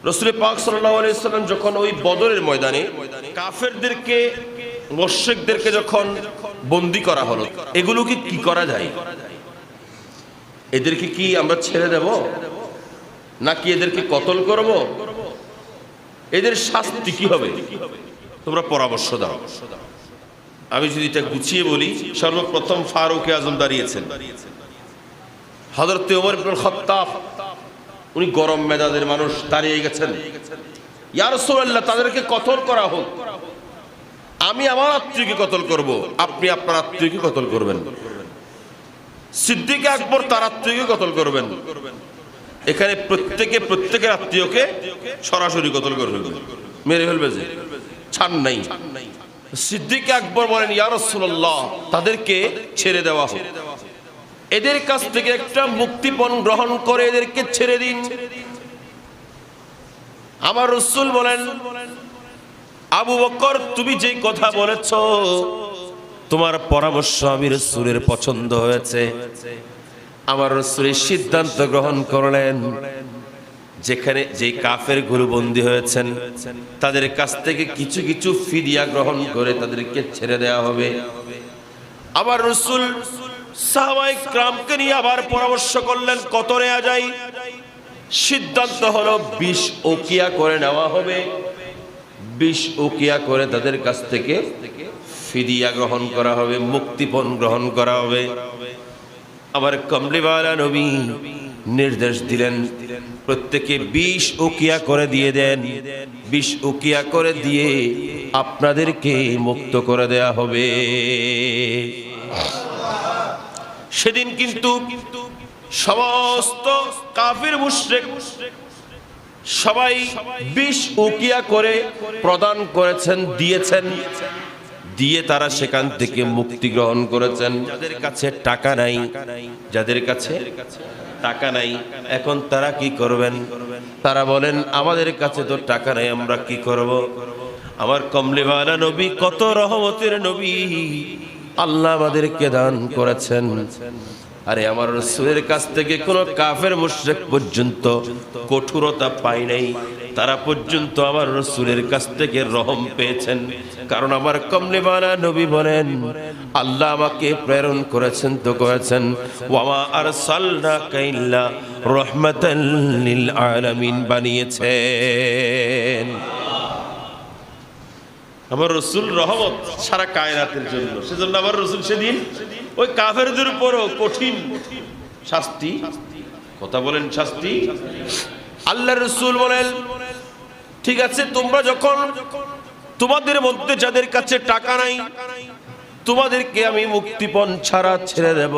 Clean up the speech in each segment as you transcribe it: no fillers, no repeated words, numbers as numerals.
রাসূল পাক সাল্লাল্লাহু আলাইহি ওয়াসাল্লাম যখন ওই বদরের ময়দানে কাফেরদেরকে মুশরিকদেরকে যখন বন্দী করা হলো, এগুলোকে কি করা যায়? এদেরকে কি আমরা ছেড়ে দেব নাকি এদেরকে কতল করব? এদের শাস্তি কি হবে? তোমরা পরামর্শ দাও। আমি যদি এটা গুছিয়ে বলি, সর্বপ্রথম ফারুক আজম দাঁড়িয়েছেন, হযরত ওমর ইবনে খাত্তাব, উনি গরম মেজাজের মানুষ, দাঁড়িয়ে গেছেন, ইয়া রাসূলুল্লাহ তাদেরকে কতল করা হোক, আমি আমার আত্মীয়কে কতল করব, আপনি আপনার আত্মীয়কে কতল করবেন। সিদ্দিক আকবর তার আত্মীয়কে কতল করবেন। এখানে প্রত্যেকের আত্মীয়কে সরাসরি কতল করে ফেলবে, মেরে ফেলবে, যে ছাড় নাই। সিদ্দিক আকবর বলেন, ইয়া রাসূলুল্লাহ তাদেরকে ছেড়ে দেওয়া হোক, এদের কাছ থেকে একটা মুক্তিপণ গ্রহণ করে এদেরকে ছেড়ে দিন। আমার রাসূল বলেন, আবু বকর তুমি যে কথা বলেছ, তোমার পরামর্শ আমি রাসূলের পছন্দ হয়েছে। আমার রাসূলের সিদ্ধান্ত গ্রহণ করলেন, যেখানে যে কাফের গুরু বন্দী হয়েছেন তাদের কাছ থেকে কিছু কিছু ফিদিয়া গ্রহণ করে তাদেরকে ছেড়ে দেওয়া হবে। আবার রাসূল সাহাবায়ে কিরামকে নিয়ে আবার পরামর্শ করলেন, কত নেওয়া যায়? সিদ্ধান্ত হলো 20 ওকিয়া করে নেওয়া হবে। 20 ওকিয়া করে তাদের কাছ থেকে ফিদিয়া গ্রহণ করা হবে, মুক্তিপণ গ্রহণ করা হবে। আমার কমলিওয়ালা নবী নির্দেশ দিলেন, প্রত্যেকে 20 ওকিয়া করে দিয়ে দেন। 20 ওকিয়া করে দিয়ে আপনাদেরকে মুক্ত করে দেয়া হবে। সেদিন কিন্তু সমস্ত কাফির মুশরিক সবাই 20 উকিয়া করে প্রদান করেছেন, দিয়েছেন, দিয়ে তারা সেখান থেকে মুক্তি গ্রহণ করেছেন। যাদের কাছে টাকা নাই, যাদের কাছে টাকা নাই, এখন তারা কি করবেন? তারা বলেন, আমাদের কাছে তো টাকা নাই, আমরা কি করব? আমার কমলিওয়ালা নবী কত রহমতের নবী, আল্লাহ আমাদেরকে দান করেছেন। আরে আমার রাসূলের কাছ থেকে কোন কাফের মুশরিক পর্যন্ত কঠোরতা পায় নাই, তারা পর্যন্ত আমার রাসূলের কাছ থেকে রহম পেয়েছেন। কারণ আমার কমলিওয়ালা নবী বলেন, আল্লাহ আমাকে প্রেরণ করেছেন তো করেছেন, ওয়ামা আরসালনাকা ইল্লা রাহমাতাল লিল আলামিন বানিয়েছেন। আমার রাসূল রহমত সারা কায়নাতের জন্য। সেজন্য আমার রাসূল সেদিন ওই কাফেরদের উপরও কঠিন শাস্তি, কথা বলেন শাস্তি। আল্লাহর রাসূল বলেন, ঠিক আছে, তোমরা যখন তোমাদের মধ্যে যাদের কাছে টাকা নাই তোমাদেরকে আমি মুক্তিপণ ছাড়া ছেড়ে দেব,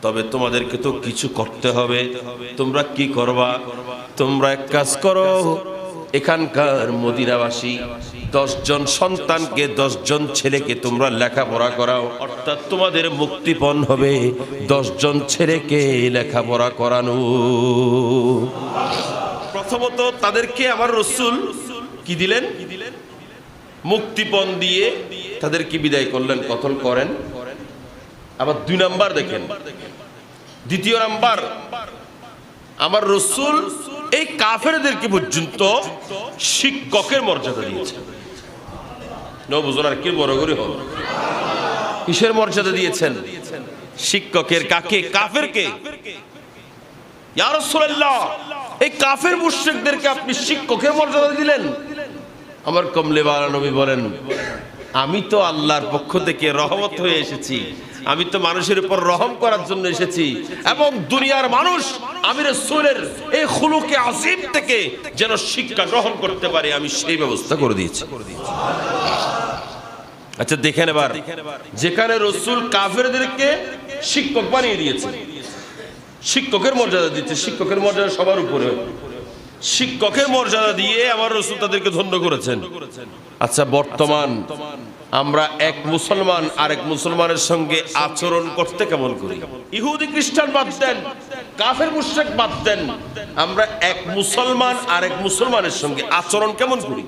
তবে তোমাদেরকে তো কিছু করতে হবে। তোমরা কি করবা? তোমরা এক কাজ করো, এখানকার মদিনাবাসী 10 জন সন্তানকে, 10 জন ছেলেকে তোমরা লেখাপড়া করাও, অর্থাৎ তোমাদের মুক্তিপণ হবে 10 জন ছেলেকে লেখাপড়া করানো। প্রথমত তাদেরকে আমার রাসূল কি দিলেন? মুক্তিপণ দিয়ে তাদেরকে বিদায় করলেন, কতল করেন। আবার 2 নাম্বার দেখেন, দ্বিতীয় নাম্বার, আমার রাসূল এই কাফেরদেরকে পর্যন্ত শিক্ষকের মর্যাদা দিয়েছেন। নবুজনার কি বড় করে হল, কিসের মর্যাদা দিয়েছেন? শিক্ষকের। কাকে? কাফেরকে। ইয়া রাসূলুল্লাহ এই কাফের মুশরিকদেরকে আপনি শিক্ষকের মর্যাদা দিলেন। আমার কমলিওয়ালা নবী বলেন, আমি তো আল্লাহর পক্ষ থেকে রহমত হয়ে এসেছি, আমি তো মানুষের উপর রহম করার জন্য এসেছি, এবং দুনিয়ার মানুষ আমি রাসূলের এই খুলুকে আজিম থেকে যেন শিক্ষা গ্রহণ করতে পারে, আমি সেই ব্যবস্থা করে দিয়েছি। আচ্ছা দেখেন এবার, যেখানে রাসূল কাফেরদেরকে শিক্ষক বানিয়ে দিয়েছে, শিক্ষকের মর্যাদা দিচ্ছে, শিক্ষকের মর্যাদা সবার উপরে, শিক্ষকের মর্যাদা দিয়ে আমার রাসূল তাদেরকে ধন্য করেছেন। আচ্ছা বর্তমান আমরা এক মুসলমান আরেক মুসলমানের সঙ্গে আচরণ করতে কেমন করি? ইহুদি খ্রিস্টান বাদ দেন, কাফের মুশরিক বাদ দেন, আমরা এক মুসলমান আরেক মুসলমানের সঙ্গে আচরণ কেমন করি?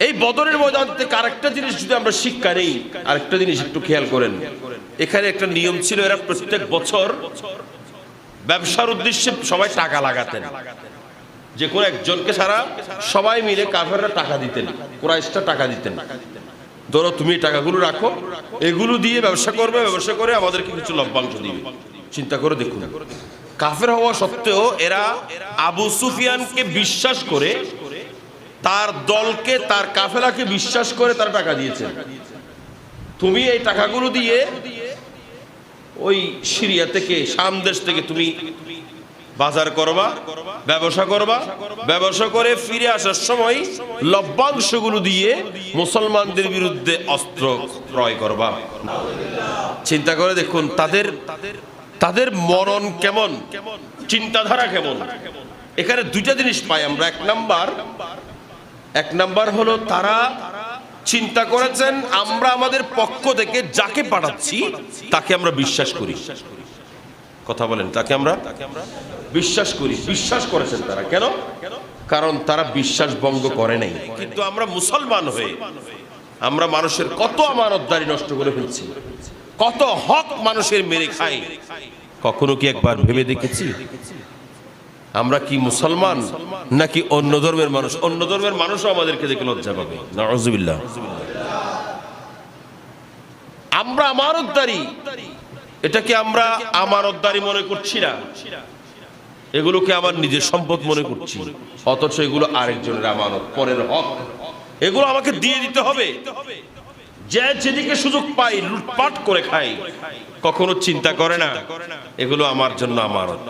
এই বদরের ময়দান থেকে আরেকটা জিনিস যদি আমরা শিক্ষা নেই, আরেকটা জিনিস একটু খেয়াল করেন। এখানে একটা নিয়ম ছিল, এরা প্রত্যেক বছর ব্যবসার উদ্দেশ্যে সবাই টাকা লাগাতেন। যে কোনো একজনকে ছাড়া সবাই মিলে কাফেররা টাকা দিতেন, কুরাইশরা টাকা দিতেন, ধরো তুমি টাকাগুলো রাখো, এগুলো দিয়ে ব্যবসা করবে, ব্যবসা করে আমাদেরকে কিছু লভ্যাংশ দিবে। চিন্তা করে দেখুন, কাফের হওয়া সত্ত্বেও এরা আবু সুফিয়ানকে বিশ্বাস করে, তার দলকে, তার কাফেলাকে বিশ্বাস করে তারা টাকা দিয়েছে। তুমি এই টাকাগুলো দিয়ে ওই সিরিয়া থেকে, শাম দেশ থেকে তুমি বাজার করবা, ব্যবসা করবা, ব্যবসা করে ফিরে আসার সময় লভ্যাংশগুলো দিয়ে মুসলমানদের বিরুদ্ধে অস্ত্র ক্রয় করবা। চিন্তা করে দেখুন তাদের মরণ কেমন, চিন্তাধারা কেমন। এখানে দুইটা জিনিস পাই আমরা। এক নাম্বার হলো তারা চিন্তা করেছেন আমরা আমাদের পক্ষ থেকে যাকে পাঠাচ্ছি তাকে আমরা বিশ্বাস করি। কথা বলেন, তাকে আমরা বিশ্বাস করি। বিশ্বাস করেছেন তারা, কেন? কারণ তারা বিশ্বাস ভঙ্গ করে নাই। কিন্তু আমরা মুসলমান হয়ে আমরা মানুষের কত আমানতদারি নষ্ট করে ফেলছি, কত হক মানুষের মেরে খাই। কখনো কি একবার ভেবে দেখেছি আমরা কি মুসলমান নাকি অন্য ধর্মের মানুষ? অন্য ধর্মের মানুষও আমাদেরকে দেখে লজ্জা পাবে। নাউযুবিল্লাহ। আমরা আমানতদারি, এটাকে আমরা আমানতদারি মনে করছি না, এগুলোকে আমার নিজের সম্পদ মনে করছি, অথচ এগুলো আরেকজনের আমানত, পরের হক। এগুলো আমাকে দিয়ে দিতে হবে। যে যেদিকে সুযোগ পাই লুটপাট করে খাই, কখনো চিন্তা করে না এগুলো আমার জন্য আমানত।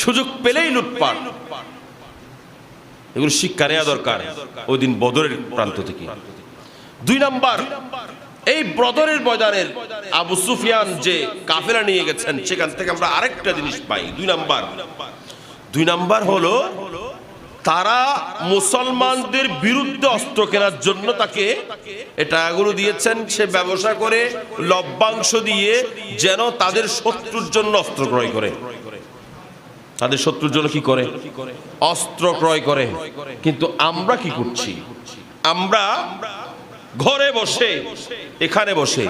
সুযোগ পেলেই লুটপাট, এগুলো শিক্ষা নেওয়া দরকার ওই দিন বদরের প্রান্ত থেকে। 2 নাম্বার, এই বদরের ময়দানের আবু সুফিয়ান যে কাফেলা নিয়ে গেছেন সেখান থেকে আমরা আরেকটা জিনিস পাই। 2 নাম্বার হলো তারা মুসলমানদের বিরুদ্ধে অস্ত্র কেনার জন্য তাকে টাকাগুলো দিয়েছেন। সে ব্যবসা করে লভ্যাংশ দিয়ে যেন তাদের শত্রুর জন্য অস্ত্র ক্রয় করে। তাদের শত্রুর জন্য কি করে? অস্ত্র ক্রয় করে। কিন্তু আমরা কি করছি? আমরা ঘরে বসে, এখানে বসে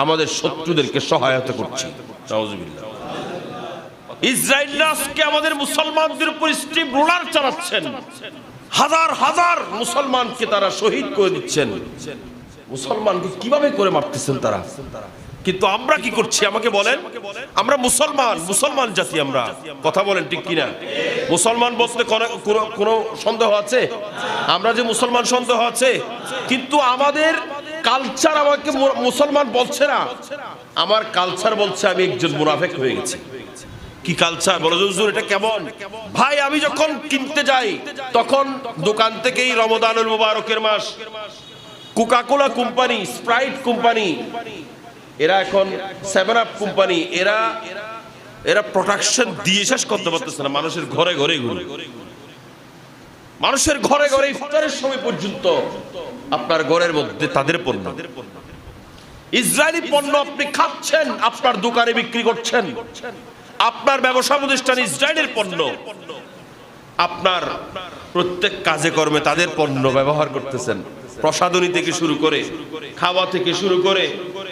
আমাদের শত্রুদেরকে সহায়তা করছি। নাউযুবিল্লাহ। ইসরায়েল আজকে আমাদের মুসলমানদের উপর স্ট্রিপ রোলার চালাচ্ছেন, হাজার হাজার মুসলমানকে তারা শহীদ করে দিচ্ছেন। মুসলমানকে কিভাবে করে মারতেছেন তারা। কিন্তু আমরা কি করছি আমাকে বলেন? আমরা মুসলমান জাতি। আমরা কথা বলেন ঠিক কিনা? মুসলমান বলতে কোনো সন্দেহ আছে? আমরা যে মুসলমান সন্দেহ আছে, কিন্তু আমাদের কালচার আমাকে মুসলমান বলছে না, আমার কালচার বলছে আমি একজন মুনাফিক হয়ে গেছি। কি কালচার বলো হুজুর, এটা কেমন? ভাই আমি যখন কিনতে যাই তখন দোকান থেকেই রমাদানুল মুবারকের মাস, কোকাকোলা কোম্পানি, স্প্রাইট কোম্পানি, এরা এখন 7 আপ কোম্পানি, এরা প্রোডাকশন দিয়ে শেষ করতে পারতেছে না। মানুষের ঘরে ঘরে ঘুরে, মানুষের ঘরে ঘরে ইফতারের সময় পর্যন্ত আপনার ঘরের মধ্যে তাদের পণ্য, ইসরায়েলি পণ্য আপনি খাচ্ছেন, আপনার দোকানে বিক্রি করছেন। আপনার ব্যবসা প্রতিষ্ঠান ইসরায়েলের পণ্য, আপনার প্রত্যেক কাজে কর্মে তাদের পণ্য ব্যবহার করতেছেন। প্রসাধনী থেকে শুরু করে, খাওয়া থেকে শুরু করে,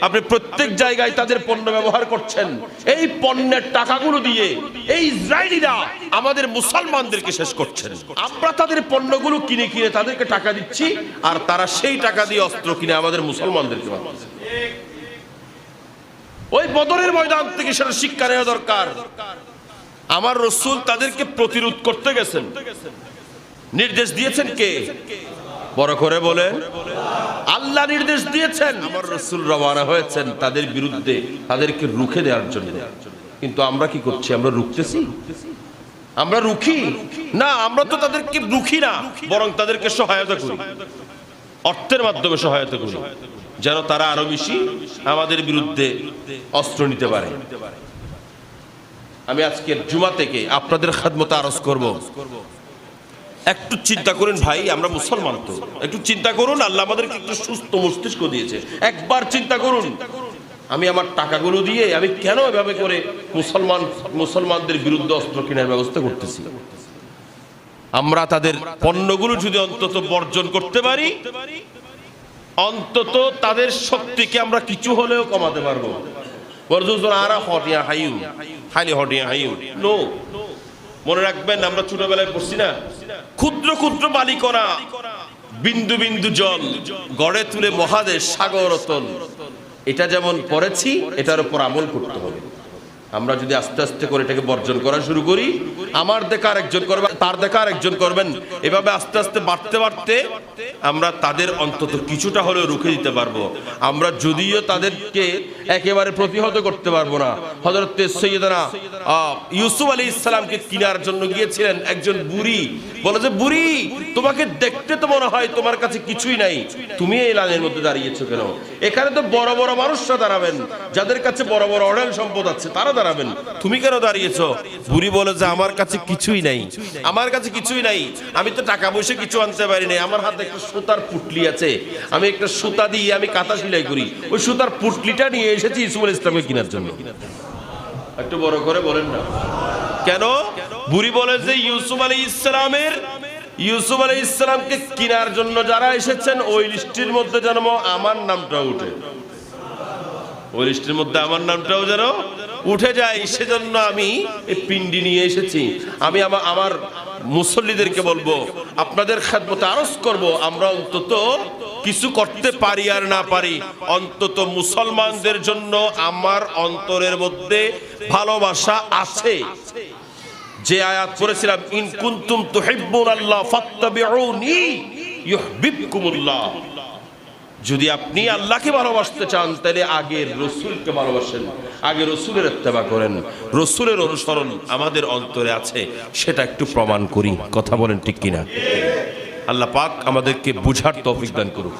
আপনি প্রত্যেক জায়গায় তাদের পণ্য ব্যবহার করছেন। এই পণ্যের টাকাগুলো দিয়ে এই ইসরায়েলিরা আমাদের মুসলমানদেরকে শেষ করছেন। আমরা তাদের পণ্যগুলো কিনে কিনে তাদেরকে টাকা দিচ্ছি, আর তারা সেই টাকা দিয়ে অস্ত্র কিনে আমাদের মুসলমানদেরকে মারছে। ওই বদরের ময়দান থেকে সেটা শিক্ষা নেওয়া দরকার। আমার রাসূল তাদেরকে প্রতিরোধ করতে গেছেন, নির্দেশ দিয়েছেন কে? বড় করে বলেন, আল্লাহ নির্দেশ দিয়েছেন। আমার রাসূল রওনা হয়েছেন তাদের বিরুদ্ধে, তাদেরকে রুখে দেওয়ার জন্য। কিন্তু আমরা কি করছি? আমরা রুখতেছি? আমরা রুখি না, আমরা তো তাদেরকে রুখি না, বরং তাদেরকে সহায়তা করি, অর্থের মাধ্যমে সহায়তা করি, যেন তারা আরো বেশি আমাদের বিরুদ্ধে অস্ত্র নিতে পারে। আমি আজকের জুমা থেকে আপনাদের খেদমতে আরজ করব, একটু চিন্তা করুন ভাই, আমরা মুসলমান তো, একটু চিন্তা করুন। আল্লাহ আমাদেরকে একটু সুস্থ মস্তিষ্ক দিয়েছে, একবার চিন্তা করুন আমি আমার টাকাগুলো দিয়ে আমি কেন এভাবে করে মুসলমানদের বিরুদ্ধে অস্ত্র কেনার ব্যবস্থা করতেছি। আমরা তাদের পণ্যগুলো যদি অন্তত বর্জন করতে পারি, অন্তত তাদের শক্তিকে আমরা কিছু হলেও কমাতে পারবো। মনে রাখবেন, আমরা ছোটবেলায় পড়ছি না, ক্ষুদ্র ক্ষুদ্র বালিকণা, বিন্দু বিন্দু জল গড়ে তুলে মহাদেশ সাগর অতল। এটা যেমন পড়েছি, এটার উপর আমল করতে হবে। আমরা যদি আস্তে আস্তে করে এটাকে বর্জন করা শুরু করি, আমার দেখা আরেকজন করবেন, তার দেখা আরেকজন করবেন, এভাবে আস্তে আস্তে বাড়তে বাড়তে আমরা তাদের অন্তত কিছুটা হলেও রুখে দিতে পারবো। আমরা যদিও তাদেরকে একেবারে প্রতিহত করতে পারবো না। হযরত সৈয়দনা ইউসুফ আলাইহিস সালামকে কেনার জন্য গিয়েছিলেন একজন বুড়ি, বলে যে বুড়ি, তোমাকে দেখতে তো মনে হয় তোমার কাছে কিছুই নাই, তুমি এই লাইনের মধ্যে দাঁড়িয়েছো কেন? এখানে তো বড় বড় মানুষরা দাঁড়াবেন, যাদের কাছে বড় বড় অঢেল সম্পদ আছে তারা দাঁড়াবেন, তুমি কেন দাঁড়িয়েছো? বুড়ি বলে যে আমার কাছে কিছুই নাই, আমার কাছে কিছুই নাই, আমি তো টাকা পয়সা কিছু আনতে পারি নাই, আমার হাতে একটা সুতার পুটলি আছে, আমি একটা সুতা দিয়ে আমি কাঁথা সেলাই করি, ওই সুতার পুটলিটা নিয়ে এসেছি ইউসুফ আলাইহিস সালামকে কেনার জন্য। একটু বড় করে বলেন না কেন? বুড়ি বলে যে ইউসুফ আলাইহিস সালামকে কেনার জন্য যারা এসেছেন ওই লিস্টের মধ্যে যেন আমার নামটা উঠে, ওই লিস্টের মধ্যে আমার নামটাও যেন উঠে যায়, সেজন্য আমি এই পিন্ডি নিয়ে এসেছি। আমি আমার মুসল্লিদেরকে বলবো, আপনাদের খেদমতে আরজ করব, আমরা অন্তত কিছু করতে পারি আর না পারি, অন্তত মুসলমানদের জন্য আমার অন্তরের মধ্যে ভালোবাসা আছে। যে আয়াত পড়েছিলাম, ইন কুনতুম তুহিব্বুনাল্লাহ ফাত্তাবিউনি ইউহিব্বুকুমুল্লাহ, যদি আপনি আল্লাহকে ভালোবাসতে চান তাহলে আগে রসুলকে ভালোবাসেন, আগে রসুলের ইত্তেবা করেন। রসুলের অনুসরণ আমাদের অন্তরে আছে, সেটা একটু প্রমাণ করি। কথা বলেন ঠিক কিনা? আল্লাহ পাক আমাদেরকে বুঝার তৌফিক দান করুক।